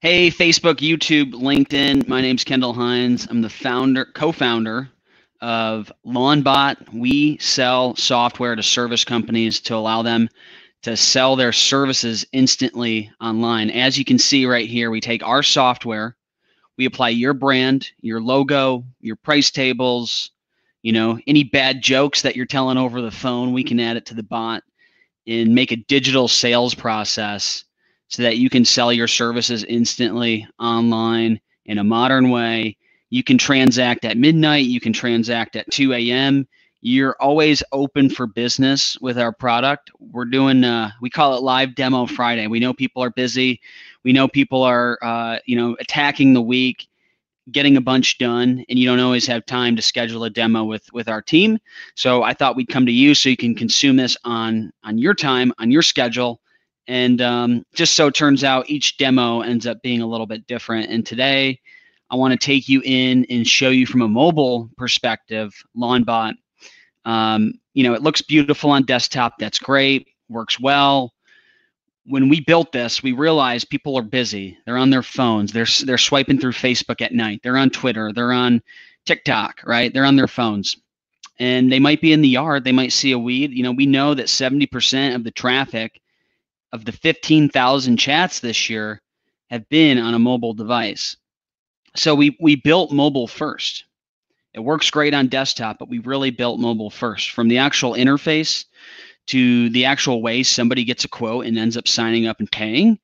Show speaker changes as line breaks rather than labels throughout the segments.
Hey, Facebook, YouTube, LinkedIn. My name's Kendall Hines. I'm the co-founder of Lawnbot. We sell software to service companies to allow them to sell their services instantly online. As you can see right here, we take our software, we apply your brand, your logo, your price tables, any bad jokes that you're telling over the phone, we can add it to the bot and make a digital sales process so that you can sell your services instantly online in a modern way. You can transact at midnight, you can transact at 2 a.m. You're always open for business with our product. We're doing, we call it Live Demo Friday. We know people are busy. We know people are, attacking the week, getting a bunch done, and you don't always have time to schedule a demo with our team. So I thought we'd come to you so you can consume this on your time, on your schedule. And just so it turns out, each demo ends up being a little bit different. And today I want to take you in and show you from a mobile perspective, Lawnbot. It looks beautiful on desktop. That's great. Works well. When we built this, we realized people are busy. They're on their phones. They're swiping through Facebook at night. They're on Twitter. They're on TikTok, right? They're on their phones. And they might be in the yard. They might see a weed. We know that 70% of the traffic of the 15,000 chats this year have been on a mobile device. So we built mobile first. It works great on desktop, but we really built mobile first. From the actual interface to the actual way somebody gets a quote and ends up signing up and paying,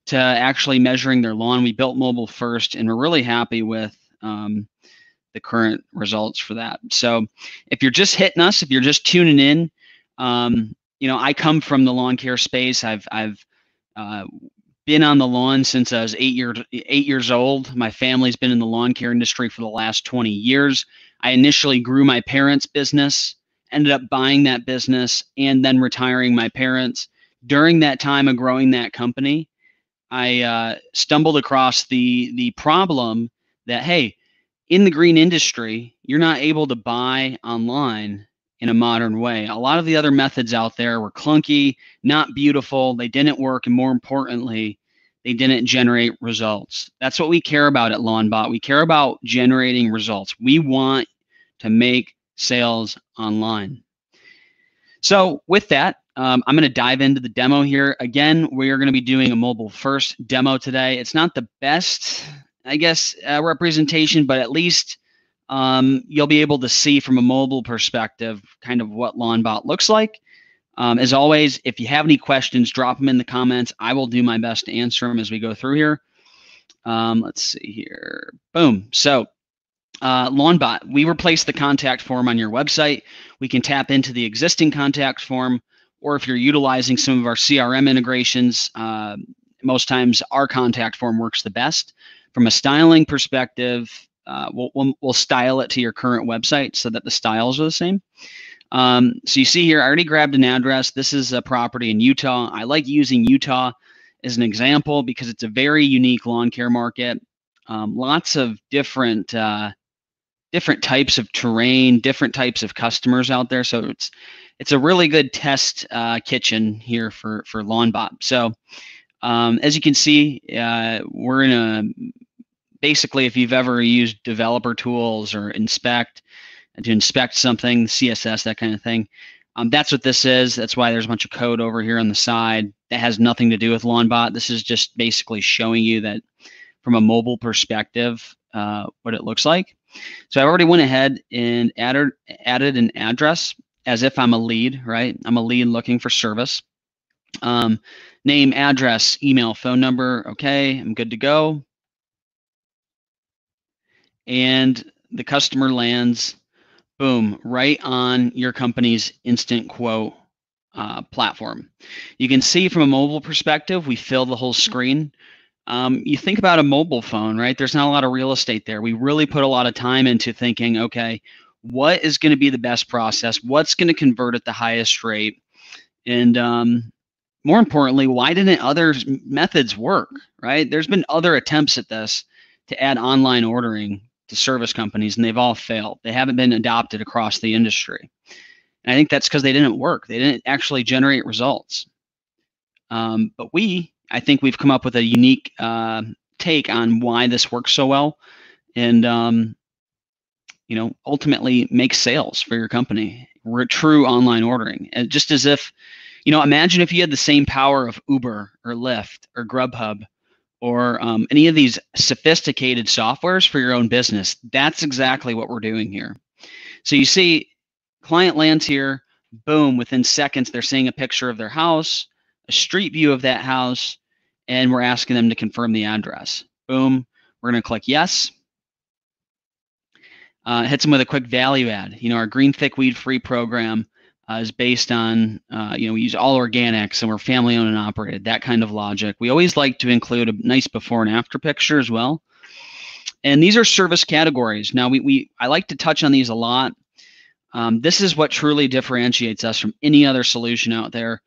to actually measuring their lawn, we built mobile first, and we're really happy with the current results for that. So if you're just hitting us, if you're just tuning in, I come from the lawn care space. I've been on the lawn since I was 8 years old. My family's been in the lawn care industry for the last 20 years. I initially grew my parents' business, ended up buying that business, and then retiring my parents. During that time of growing that company, I stumbled across the problem that, hey, in the green industry, you're not able to buy online in a modern way. A lot of the other methods out there were clunky, not beautiful, they didn't work, and more importantly, they didn't generate results. That's what we care about at Lawnbot. We care about generating results. We want to make sales online. So with that, I'm going to dive into the demo here. Again, we are going to be doing a mobile first demo today. It's not the best, I guess, representation, but at least you'll be able to see from a mobile perspective kind of what Lawnbot looks like. As always, if you have any questions, drop them in the comments. I will do my best to answer them as we go through here. Let's see here. Boom. So Lawnbot, we replace the contact form on your website. We can tap into the existing contact form, or if you're utilizing some of our CRM integrations, most times our contact form works the best. From a styling perspective, we'll style it to your current website so that the styles are the same. So you see here, I already grabbed an address. This is a property in Utah. I like using Utah as an example because it's a very unique lawn care market. Lots of different types of terrain, different types of customers out there. So it's a really good test kitchen here for Lawnbot. So as you can see, we're in a, basically, if you've ever used developer tools or to inspect something, CSS, that kind of thing, that's what this is. That's why there's a bunch of code over here on the side that has nothing to do with Lawnbot. This is just basically showing you that from a mobile perspective, what it looks like. So I already went ahead and added an address as if I'm a lead, right? I'm a lead looking for service. Name, address, email, phone number. Okay, I'm good to go. And the customer lands, boom, right on your company's instant quote platform. You can see from a mobile perspective, we fill the whole screen. You think about a mobile phone, right? There's not a lot of real estate there. We really put a lot of time into thinking, okay, what is going to be the best process? What's going to convert at the highest rate? And more importantly, why didn't other methods work, right? There's been other attempts at this to add online ordering to service companies, and they've all failed. They haven't been adopted across the industry. And I think that's because they didn't work. They didn't actually generate results. But I think we've come up with a unique take on why this works so well, and ultimately make sales for your company. We're true online ordering, and just as if, imagine if you had the same power of Uber or Lyft or Grubhub or any of these sophisticated softwares for your own business. That's exactly what we're doing here. So you see, client lands here, boom, within seconds, they're seeing a picture of their house, a street view of that house, and we're asking them to confirm the address. Boom, we're going to click yes. Hits them with a quick value add. Our green thick weed free program is based on, we use all organics and we're family owned and operated, that kind of logic. We always like to include a nice before and after picture as well. And these are service categories. Now, I like to touch on these a lot. This is what truly differentiates us from any other solution out there.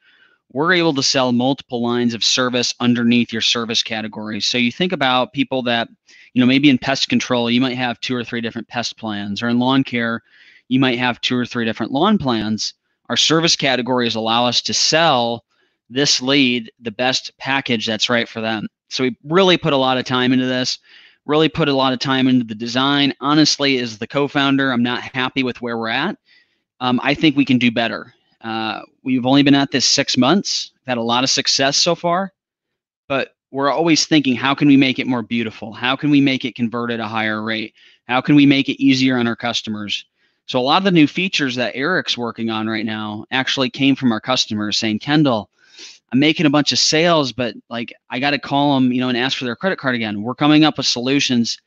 We're able to sell multiple lines of service underneath your service categories. So you think about people that, maybe in pest control, you might have 2 or 3 different pest plans, or in lawn care, you might have 2 or 3 different lawn plans. Our service categories allow us to sell this lead the best package that's right for them. So we really put a lot of time into this, really put a lot of time into the design. Honestly, as the co-founder, I'm not happy with where we're at. I think we can do better. We've only been at this 6 months. We've had a lot of success so far, but we're always thinking, how can we make it more beautiful? How can we make it convert at a higher rate? How can we make it easier on our customers? So a lot of the new features that Eric's working on right now actually came from our customers saying, Kendall, I'm making a bunch of sales, but I got to call them, and ask for their credit card again. We're coming up with solutions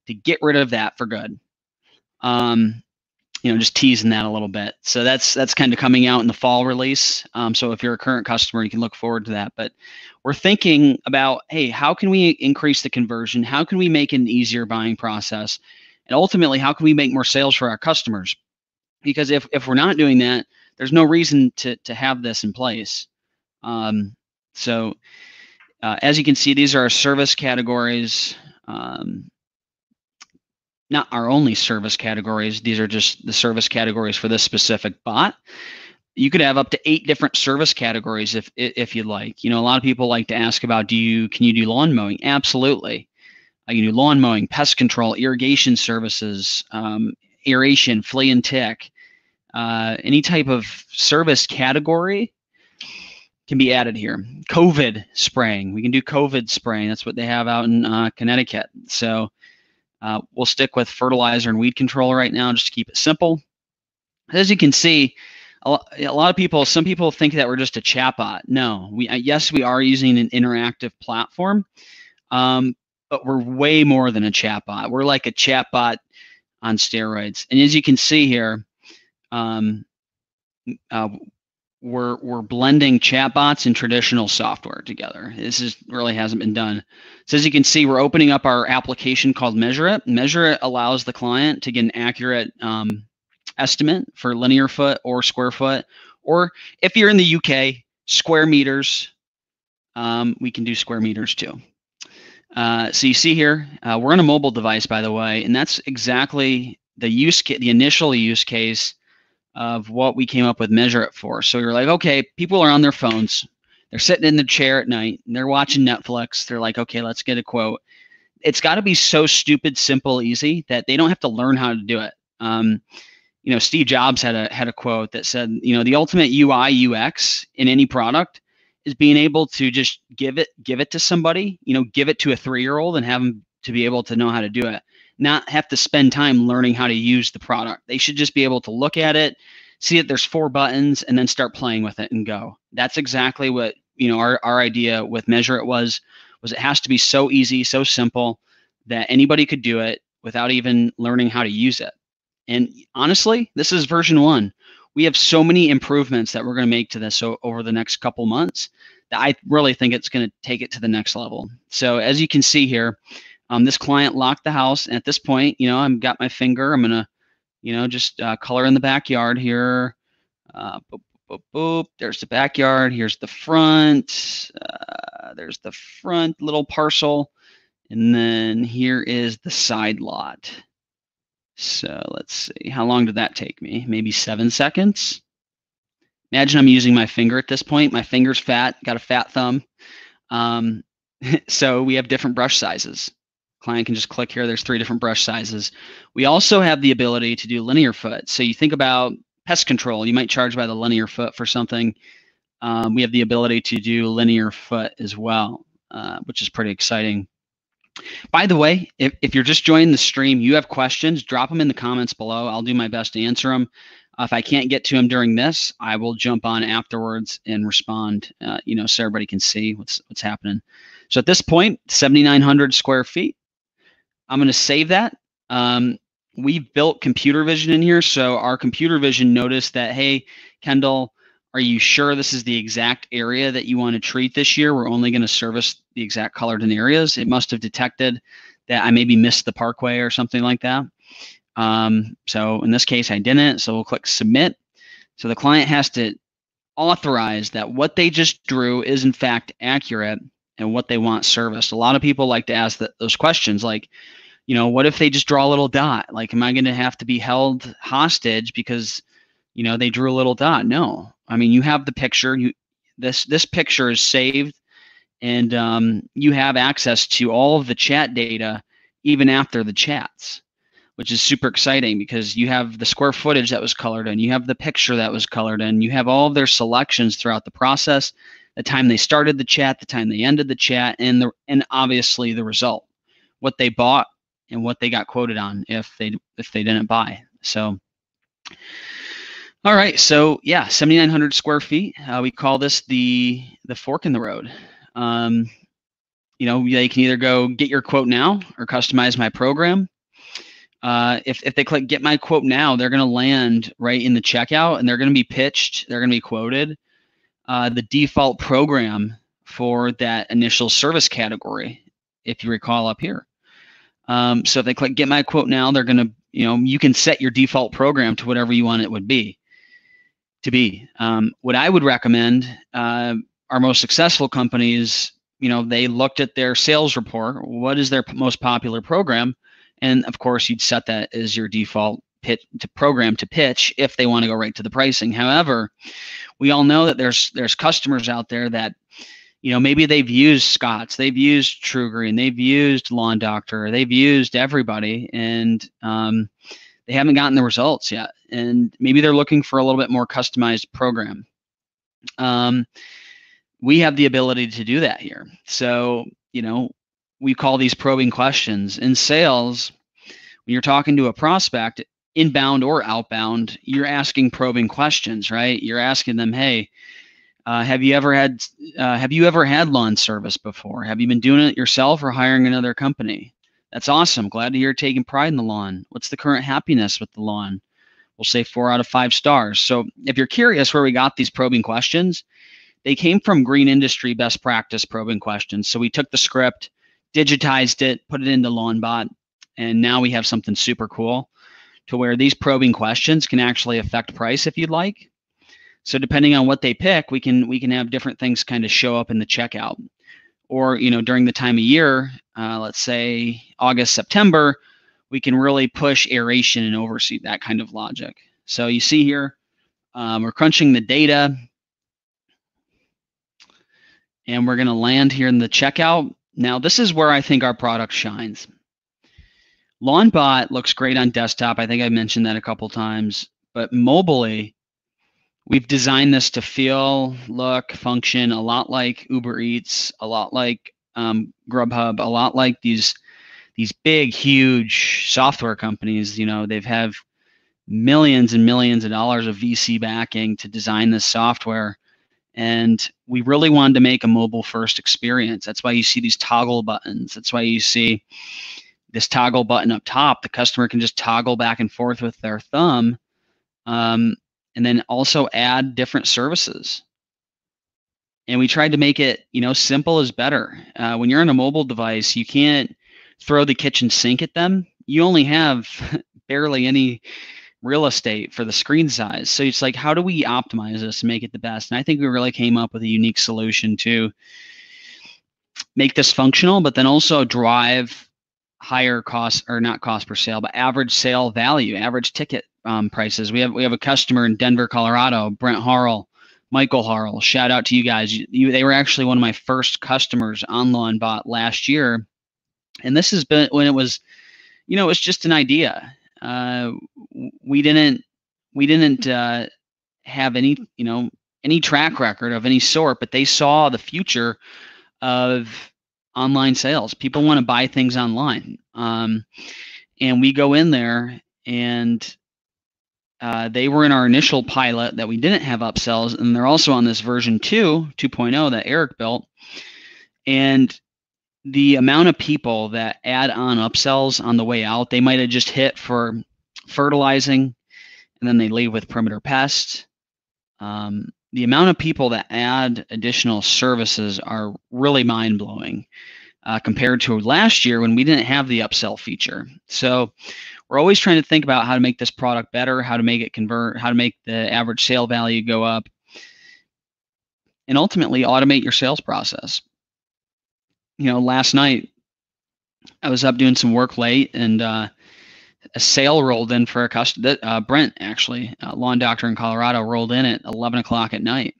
to get rid of that for good. Just teasing that a little bit. So that's kind of coming out in the fall release. So if you're a current customer, you can look forward to that. But we're thinking about, hey, how can we increase the conversion? How can we make it an easier buying process? And ultimately, how can we make more sales for our customers? Because if we're not doing that, there's no reason to have this in place. So as you can see, these are our service categories. Not our only service categories. These are just the service categories for this specific bot. You could have up to 8 different service categories if you'd like. A lot of people like to ask about, can you do lawn mowing? Absolutely. I can do lawn mowing, pest control, irrigation services, aeration, flea and tick. Any type of service category can be added here. COVID spraying. We can do COVID spraying. That's what they have out in Connecticut. So we'll stick with fertilizer and weed control right now just to keep it simple. As you can see, a lot of people, some people think that we're just a chatbot. No, yes, we are using an interactive platform, but we're way more than a chatbot. We're like a chatbot on steroids. And as you can see here, we're blending chatbots and traditional software together. This really hasn't been done. So as you can see, we're opening up our application called Measure It. Measure It allows the client to get an accurate estimate for linear foot or square foot, or if you're in the UK, square meters. We can do square meters too. So you see here, we're on a mobile device, by the way, and that's exactly the initial use case of what we came up with Measure It for. So you're like, okay, people are on their phones. They're sitting in the chair at night and they're watching Netflix. They're like, okay, let's get a quote. It's got to be so stupid, simple, easy that they don't have to learn how to do it. Steve Jobs had a quote that said, the ultimate UI UX in any product is being able to just give it to somebody, give it to a 3-year-old and have them to be able to know how to do it. Not have to spend time learning how to use the product. They should just be able to look at it, see that there's 4 buttons, and then start playing with it and go. That's exactly what our idea with Measure It was it has to be so easy, so simple that anybody could do it without even learning how to use it. And honestly, this is version 1. We have so many improvements that we're going to make to this over the next couple months that I really think it's going to take it to the next level. So as you can see here, this client locked the house. And at this point, I've got my finger. I'm going to, just color in the backyard here. Boop, boop, boop. There's the backyard. Here's the front. There's the front little parcel. And then here is the side lot. So let's see. How long did that take me? Maybe 7 seconds. Imagine I'm using my finger at this point. My finger's fat. Got a fat thumb. So we have different brush sizes. Client can just click here. There's 3 different brush sizes. We also have the ability to do linear foot. So you think about pest control. You might charge by the linear foot for something. We have the ability to do linear foot as well, which is pretty exciting. By the way, if you're just joining the stream, you have questions, drop them in the comments below. I'll do my best to answer them. If I can't get to them during this, I will jump on afterwards and respond, so everybody can see what's happening. So at this point, 7,900 square feet. I'm going to save that. We've built computer vision in here, so our computer vision noticed that, hey, Kendall, are you sure this is the exact area that you want to treat this year? We're only going to service the exact colored in areas. It must have detected that I maybe missed the parkway or something like that. So in this case, I didn't. So we'll click submit. So the client has to authorize that what they just drew is in fact accurate and what they want serviced. A lot of people like to ask those questions like, what if they just draw a little dot? Like, am I going to have to be held hostage because, they drew a little dot? No. I mean, you have the picture. This picture is saved, and you have access to all of the chat data even after the chats, which is super exciting because you have the square footage that was colored in, you have the picture that was colored in, you have all of their selections throughout the process, the time they started the chat, the time they ended the chat, and obviously the result, what they bought and what they got quoted on if they didn't buy. So, all right, so yeah, 7,900 square feet. We call this the fork in the road. They can either go get your quote now or customize my program. If they click get my quote now, they're going to land right in the checkout, and they're going to be pitched. They're going to be quoted the default program for that initial service category, if you recall up here. So if they click get my quote now, they're going to, you can set your default program to whatever you want it to be. What I would recommend, our most successful companies, they looked at their sales report. What is their most popular program? And of course, you'd set that as your default program to pitch if they want to go right to the pricing. However, we all know that there's customers out there that, maybe they've used Scott's, they've used True Green, they've used Lawn Doctor, they've used everybody, and they haven't gotten the results yet. And maybe they're looking for a little bit more customized program. We have the ability to do that here. So, we call these probing questions. In sales, when you're talking to a prospect, inbound or outbound, you're asking probing questions, right? You're asking them, hey, have you ever had lawn service before? Have you been doing it yourself or hiring another company? That's awesome. Glad to hear you're taking pride in the lawn. What's the current happiness with the lawn? We'll say 4 out of 5 stars. So if you're curious where we got these probing questions, they came from green industry best practice probing questions. So we took the script, digitized it, put it into Lawnbot, and now we have something super cool to where these probing questions can actually affect price if you'd like. So depending on what they pick, we can have different things kind of show up in the checkout. Or, during the time of year, let's say August, September, we can really push aeration and overseed, that kind of logic. So you see here, we're crunching the data, and we're going to land here in the checkout. Now, this is where I think our product shines. Lawnbot looks great on desktop. I think I mentioned that a couple times. But mobilely, we've designed this to feel, look, function a lot like Uber Eats, a lot like Grubhub, a lot like these big, huge software companies. They've have millions and millions of dollars of VC backing to design this software. And we really wanted to make a mobile-first experience. That's why you see these toggle buttons. That's why you see this toggle button up top. The customer can just toggle back and forth with their thumb, and then also add different services. And we tried to make it, simple is better. When you're on a mobile device, you can't throw the kitchen sink at them. You only have barely any real estate for the screen size. So it's like, how do we optimize this and make it the best? And I think we really came up with a unique solution to make this functional, but then also drive higher cost, or not cost per sale, but average sale value, average ticket prices. We have a customer in Denver, Colorado, Brent Harrell, Michael Harrell, shout out to you guys. They were actually one of my first customers on Lawnbot last year. And this has been when it was, it was just an idea. We didn't have any track record of any sort, but they saw the future of online sales. People want to buy things online. And we go in there, and they were in our initial pilot that we didn't have upsells, and they're also on this version 2.0 that Eric built. And the amount of people that add on upsells on the way out, they might have just hit for fertilizing, and then they leave with perimeter pest. The amount of people that add additional services are really mind-blowing compared to last year when we didn't have the upsell feature. So we're always trying to think about how to make this product better, how to make it convert, how to make the average sale value go up, and ultimately automate your sales process. Last night I was up doing some work late, and a sale rolled in for a customer. Brent, actually, lawn doctor in Colorado, rolled in at 11 o'clock at night.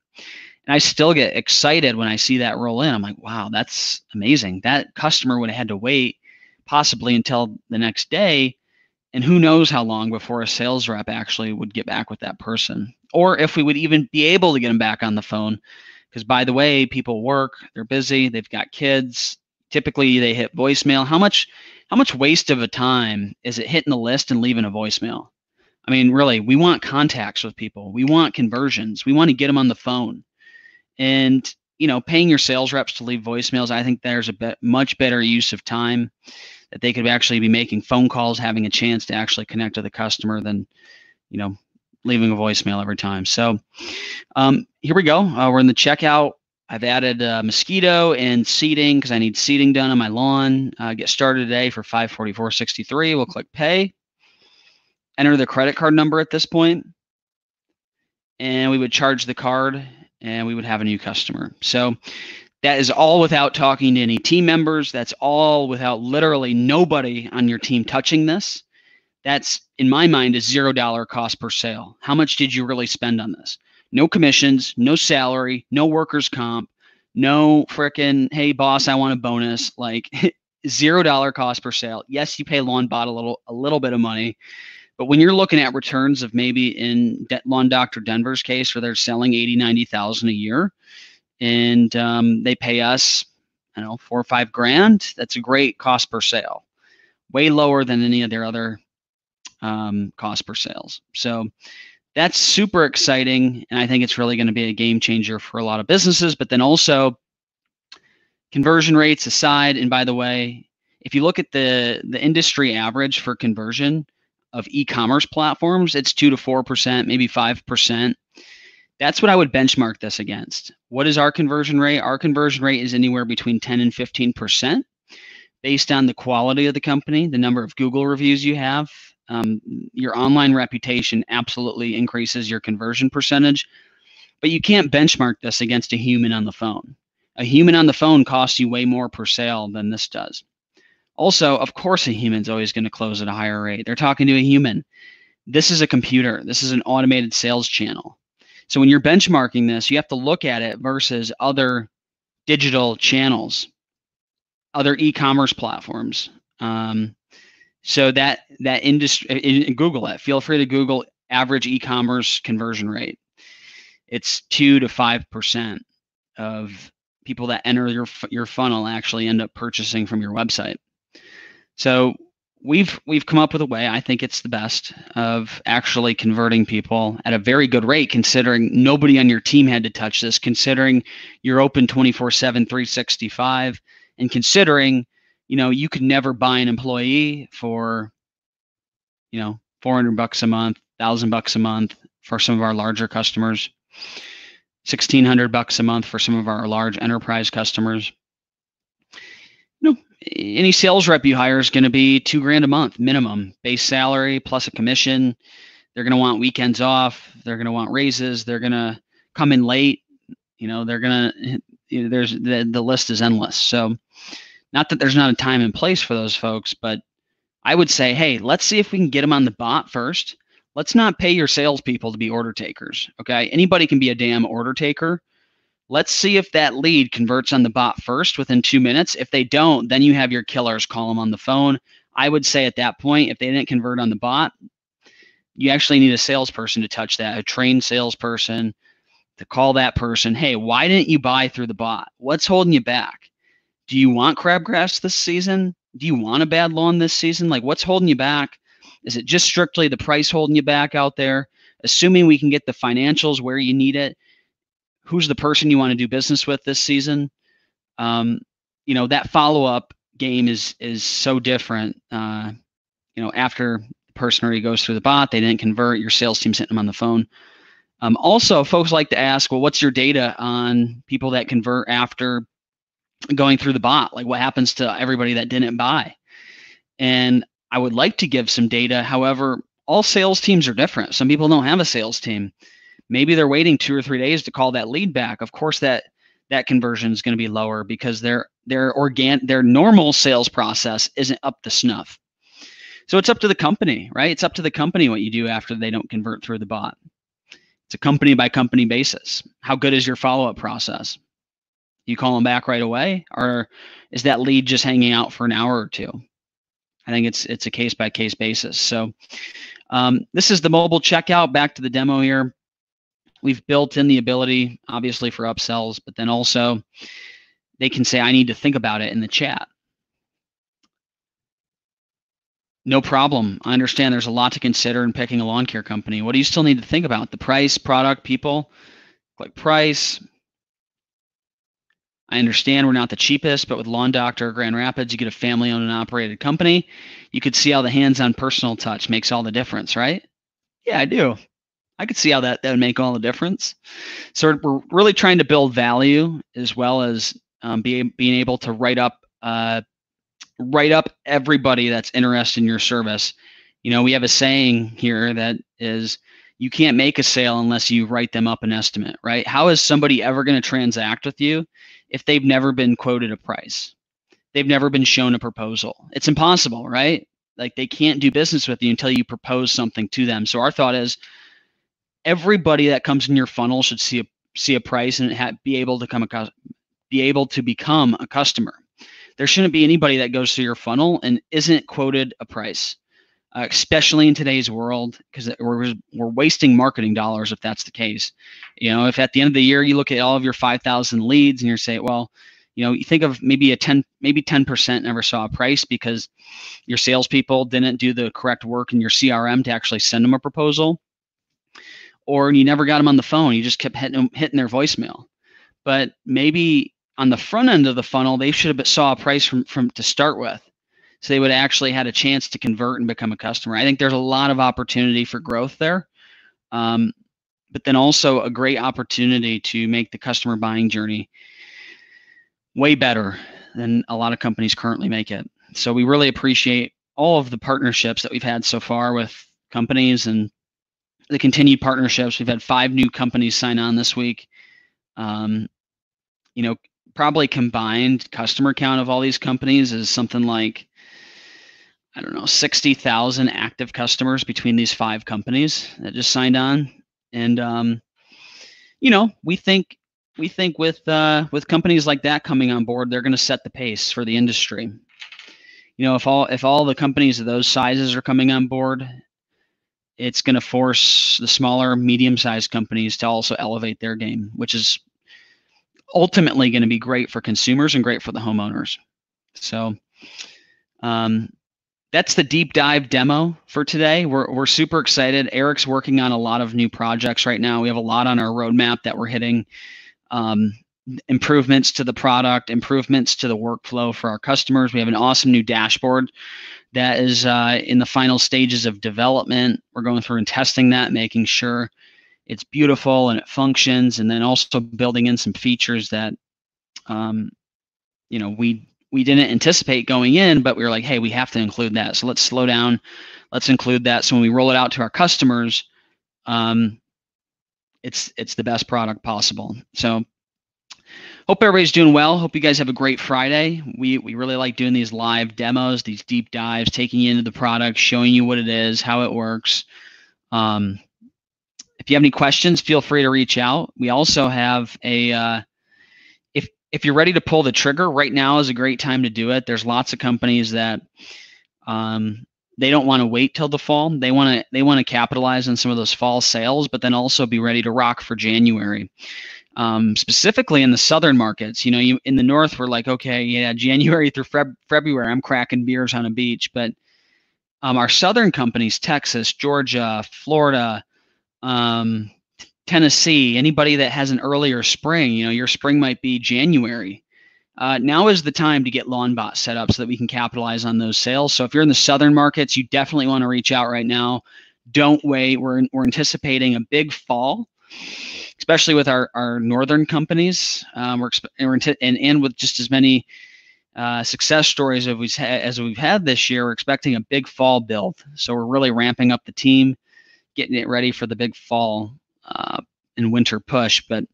And I still get excited when I see that roll in. I'm like, wow, that's amazing. That customer would have had to wait possibly until the next day. And who knows how long before a sales rep actually would get back with that person, or if we would even be able to get them back on the phone. Because, by the way, people work, they're busy, they've got kids. Typically, they hit voicemail. How much waste of a time is it hitting the list and leaving a voicemail? I mean, really, we want contacts with people. We want conversions. We want to get them on the phone. And, paying your sales reps to leave voicemails, I think there's a much better use of time that they could actually be making phone calls, having a chance to actually connect to the customer than, leaving a voicemail every time. So here we go. We're in the checkout. I've added mosquito and seeding because I need seeding done on my lawn. Get started today for $544.63. We'll click pay. Enter the credit card number at this point, and we would charge the card, and we would have a new customer. So that is all without talking to any team members. That's all without literally nobody on your team touching this. That's, in my mind, a $0 cost per sale. How much did you really spend on this? No commissions, no salary, no workers' comp, no frickin', hey, boss, I want a bonus. Like $0 cost per sale. Yes, you pay Lawnbot a little bit of money, but when you're looking at returns of maybe in Lawn Doctor Denver's case where they're selling 80, 90,000 a year, and they pay us, I don't know, $4 or $5 grand, that's a great cost per sale. Way lower than any of their other cost per sales. So that's super exciting, and I think it's really going to be a game changer for a lot of businesses. But then also, conversion rates aside, and by the way, if you look at the industry average for conversion of e-commerce platforms, it's 2 to 4%, maybe 5%. That's what I would benchmark this against. What is our conversion rate? Our conversion rate is anywhere between 10 and 15% based on the quality of the company, the number of Google reviews you have. Your online reputation absolutely increases your conversion percentage, but you can't benchmark this against a human on the phone. A human on the phone costs you way more per sale than this does. Also, of course, a human's always going to close at a higher rate. They're talking to a human. This is a computer. This is an automated sales channel. So when you're benchmarking this, you have to look at it versus other digital channels, other e-commerce platforms. So that industry, Google it. Feel free to Google average e-commerce conversion rate. It's 2 to 5% of people that enter your funnel actually end up purchasing from your website. So we've come up with a way, I think it's the best, of actually converting people at a very good rate, considering nobody on your team had to touch this, considering you're open 24/7, 365, and considering you could never buy an employee for, $400 a month, $1,000 a month for some of our larger customers, $1,600 a month for some of our large enterprise customers. Any sales rep you hire is going to be $2 grand a month minimum, base salary plus a commission. They're going to want weekends off. They're going to want raises. They're going to come in late. They're going to. There's the list is endless. So. Not that there's not a time and place for those folks, but I would say, hey, let's see if we can get them on the bot first. let's not pay your salespeople to be order takers. Okay. Anybody can be a damn order taker. Let's see if that lead converts on the bot first within 2 minutes. If they don't, then you have your killers call them on the phone. I would say at that point, if they didn't convert on the bot, you actually need a salesperson to touch that, a trained salesperson to call that person. Hey, why didn't you buy through the bot? What's holding you back? Do you want crabgrass this season? Do you want a bad lawn this season? Like, what's holding you back? Is it just strictly the price holding you back out there? Assuming we can get the financials where you need it, who's the person you want to do business with this season? That follow-up game is so different. After the person already goes through the bot, they didn't convert, your sales team's hitting them on the phone. Also, folks like to ask, well, what's your data on people that convert after going through the bot? Like, what happens to everybody that didn't buy? And I would like to give some data. However, all sales teams are different. Some people don't have a sales team. Maybe they're waiting 2 or 3 days to call that lead back. Of course, that conversion is going to be lower because their normal sales process isn't up to snuff. So it's up to the company, right? It's up to the company what you do after they don't convert through the bot. It's a company by company basis. How good is your follow-up process? You call them back right away, or is that lead just hanging out for an hour or two? I think it's a case by case basis. So this is the mobile checkout. Back to the demo here. We've built in the ability, obviously, for upsells, but then also they can say, I need to think about it in the chat. No problem. I understand there's a lot to consider in picking a lawn care company. What do you still need to think about? The price, product, people. Click price. I understand we're not the cheapest, but with Lawn Doctor or Grand Rapids, you get a family-owned and operated company. You could see how the hands-on personal touch makes all the difference, right? Yeah, I do. I could see how that would make all the difference. So we're really trying to build value as well as being able to write up everybody that's interested in your service. We have a saying here that is, you can't make a sale unless you write them up an estimate, right? How is somebody ever going to transact with you if they've never been quoted a price? They've never been shown a proposal. It's impossible, right? Like, they can't do business with you until you propose something to them. So our thought is, everybody that comes in your funnel should see a price and be able to become a customer. There shouldn't be anybody that goes through your funnel and isn't quoted a price, especially in today's world, because we're wasting marketing dollars if that's the case. If at the end of the year you look at all of your 5,000 leads and you're saying, well, you think of maybe 10% never saw a price because your salespeople didn't do the correct work in your CRM to actually send them a proposal, or you never got them on the phone. You just kept hitting their voicemail. But maybe on the front end of the funnel, they should have saw a price from to start with, so they would actually had a chance to convert and become a customer. I think there's a lot of opportunity for growth there, but then also a great opportunity to make the customer buying journey way better than a lot of companies currently make it. So we really appreciate all of the partnerships that we've had so far with companies and the continued partnerships. We've had 5 new companies sign on this week. Probably combined customer count of all these companies is something like, 60,000 active customers between these 5 companies that just signed on. And we think with companies like that coming on board, they're going to set the pace for the industry. If all the companies of those sizes are coming on board, it's going to force the smaller, medium-sized companies to also elevate their game, which is ultimately going to be great for consumers and great for the homeowners. So that's the deep dive demo for today. We're super excited. Eric's working on a lot of new projects right now. We have a lot on our roadmap that we're hitting. Improvements to the product, improvements to the workflow for our customers. We have an awesome new dashboard that is in the final stages of development. We're going through and testing that, making sure it's beautiful and it functions, and then also building in some features that we didn't anticipate going in, but we were like, hey, we have to include that. So let's slow down. Let's include that. So when we roll it out to our customers, it's the best product possible. So hope everybody's doing well. Hope you guys have a great Friday. We really like doing these live demos, these deep dives, taking you into the product, showing you what it is, how it works. If you have any questions, feel free to reach out. We also have a if you're ready to pull the trigger, right now is a great time to do it. There's lots of companies that they don't want to wait till the fall. They want to capitalize on some of those fall sales, but then also be ready to rock for January. Specifically in the southern markets, you in the north, we're like, okay, yeah, January through February, I'm cracking beers on a beach. But our southern companies, Texas, Georgia, Florida, Tennessee, anybody that has an earlier spring, your spring might be January. Now is the time to get Lawnbot set up so that we can capitalize on those sales. So if you're in the southern markets, you definitely want to reach out right now. Don't wait. We're anticipating a big fall, especially with our northern companies. And with just as many success stories as we've had this year, we're expecting a big fall build. So we're really ramping up the team, getting it ready for the big fall and winter push. But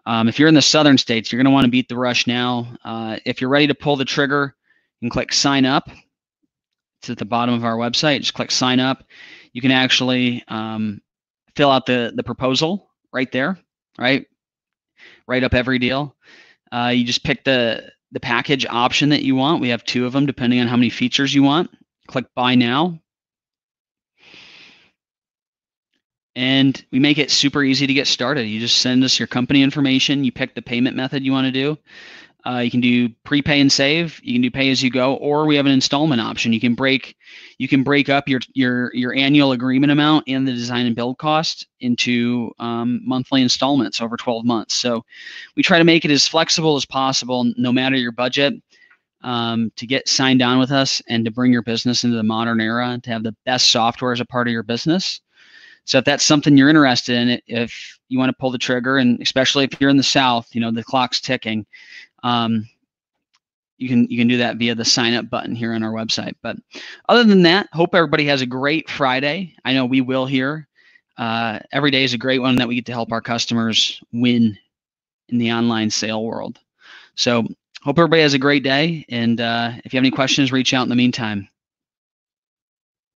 if you're in the southern states, you're going to want to beat the rush now. If you're ready to pull the trigger, you can click sign up. It's at the bottom of our website. Just click sign up. You can actually fill out the proposal right there, right? Write up every deal. You just pick the package option that you want. We have 2 of them depending on how many features you want. Click buy now. And we make it super easy to get started. You just send us your company information. You pick the payment method you want to do. You can do prepay and save. You can do pay as you go, or we have an installment option. You can break up your annual agreement amount and the design and build cost into monthly installments over 12 months. So we try to make it as flexible as possible, no matter your budget, to get signed on with us and to bring your business into the modern era, to have the best software as a part of your business. So if that's something you're interested in, if you want to pull the trigger, and especially if you're in the South, the clock's ticking, you can do that via the sign up button here on our website. But other than that, hope everybody has a great Friday. I know we will here. Every day is a great one that we get to help our customers win in the online sale world. So hope everybody has a great day. And if you have any questions, reach out in the meantime.